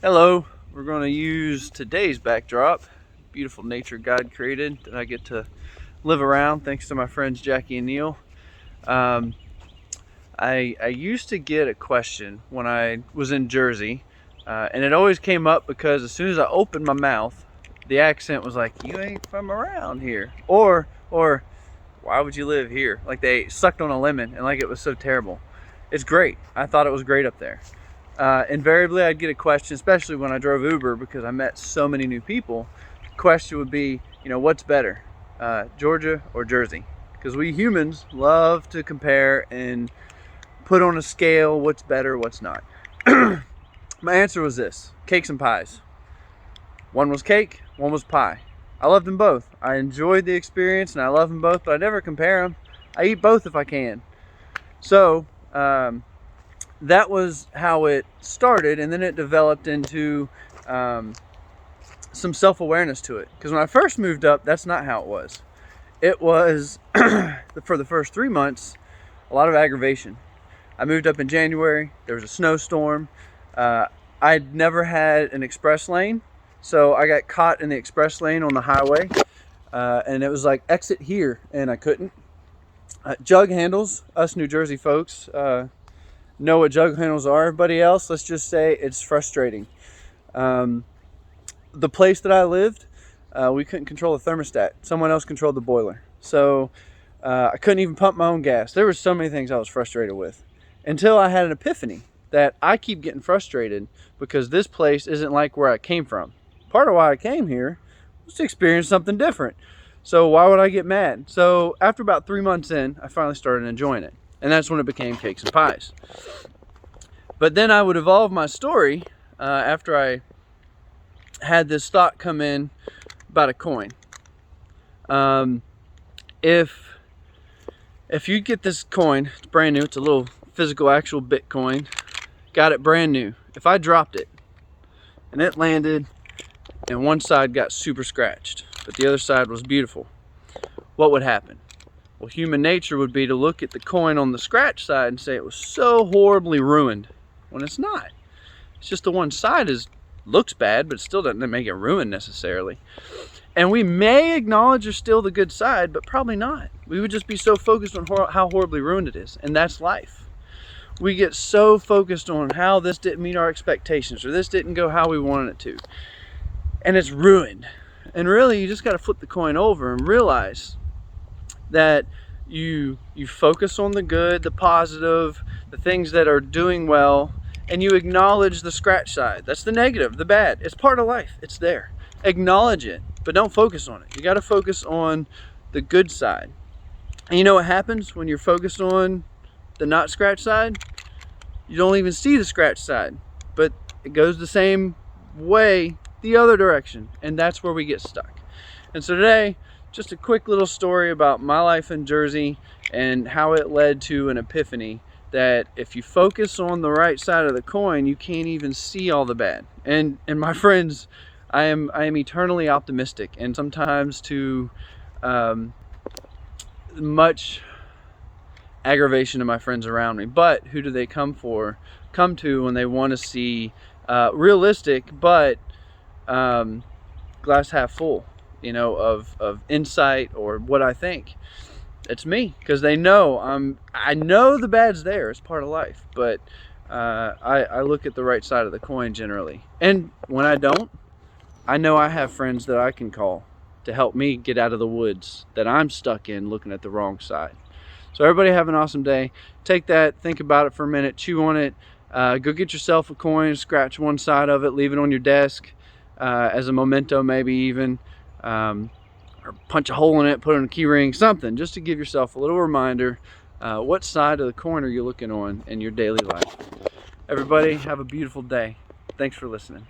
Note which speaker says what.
Speaker 1: Hello, we're going to use today's backdrop, beautiful nature God created that I get to live around thanks to my friends Jackie and Neil. I used to get a question when I was in Jersey, and it always came up because as soon as I opened my mouth, the accent was like, "You ain't from around here," or "Why would you live here?" Like they sucked on a lemon and like it was so terrible. It's great. I thought it was great up there. Invariably, I'd get a question, especially when I drove Uber, because I met so many new people. The question would be, what's better, Georgia or Jersey? Because we humans love to compare and put on a scale what's better, what's not. My answer was this: cakes and pies. One was cake, one was pie. I loved them both. I enjoyed the experience and I love them both, but I never compare them. I eat both if I can. So, that was how it started, and then it developed into some self-awareness to it. Because when I first moved up, that's not how it was. It was, for the first 3 months, a lot of aggravation. I moved up in January. There was a snowstorm. I'd never had an express lane, so I got caught in the express lane on the highway, and it was like, exit here, and I couldn't. Jug handles, us New Jersey folks, know what jug handles are. Everybody else, let's just say it's frustrating. The place that I lived, we couldn't control the thermostat. Someone else controlled the boiler. So I couldn't even pump my own gas. There were so many things I was frustrated with until I had an epiphany that I keep getting frustrated because this place isn't like where I came from. Part of why I came here was to experience something different. So why would I get mad? So after about 3 months in, I finally started enjoying it. And that's when it became cakes and pies. But then I would evolve my story after I had this thought come in about a coin. If you get this coin, it's brand new, it's a little physical actual Bitcoin, got it brand new. If I dropped it and it landed and one side got super scratched, but the other side was beautiful, what would happen? Well, human nature would be to look at the coin on the scratch side and say it was so horribly ruined, when it's not. It's just the one side looks bad, but it still doesn't make it ruined necessarily. And we may acknowledge there's still the good side, but probably not. We would just be so focused on how horribly ruined it is, and that's life. We get so focused on how this didn't meet our expectations, or this didn't go how we wanted it to, and it's ruined. And really, you just got to flip the coin over and realize that you focus on the good, the positive, the things that are doing well, and you acknowledge the scratch side. That's the negative, the bad. It's part of life. It's there. Acknowledge it, but don't focus on it. You got to focus on the good side. And you know what happens when you're focused on the not scratch side? You don't even see the scratch side, but it goes the same way the other direction, and that's where we get stuck. And so today, just a quick little story about my life in Jersey and how it led to an epiphany that if you focus on the right side of the coin, you can't even see all the bad. And my friends, I am eternally optimistic, and sometimes to much aggravation to my friends around me. But who do they come to when they want to see realistic but glass half full, of insight or what I think? It's me, because they know I know the bad's there. It's part of life, but I look at the right side of the coin generally. And when I don't, I know I have friends that I can call to help me get out of the woods that I'm stuck in looking at the wrong side. So everybody have an awesome day. Take that, think about it for a minute, chew on it. Go get yourself a coin, scratch one side of it, leave it on your desk as a memento, maybe even. Or punch a hole in it, put it on a key ring, something, just to give yourself a little reminder. What side of the coin are you looking on in your daily life? Everybody have a beautiful day. Thanks for listening.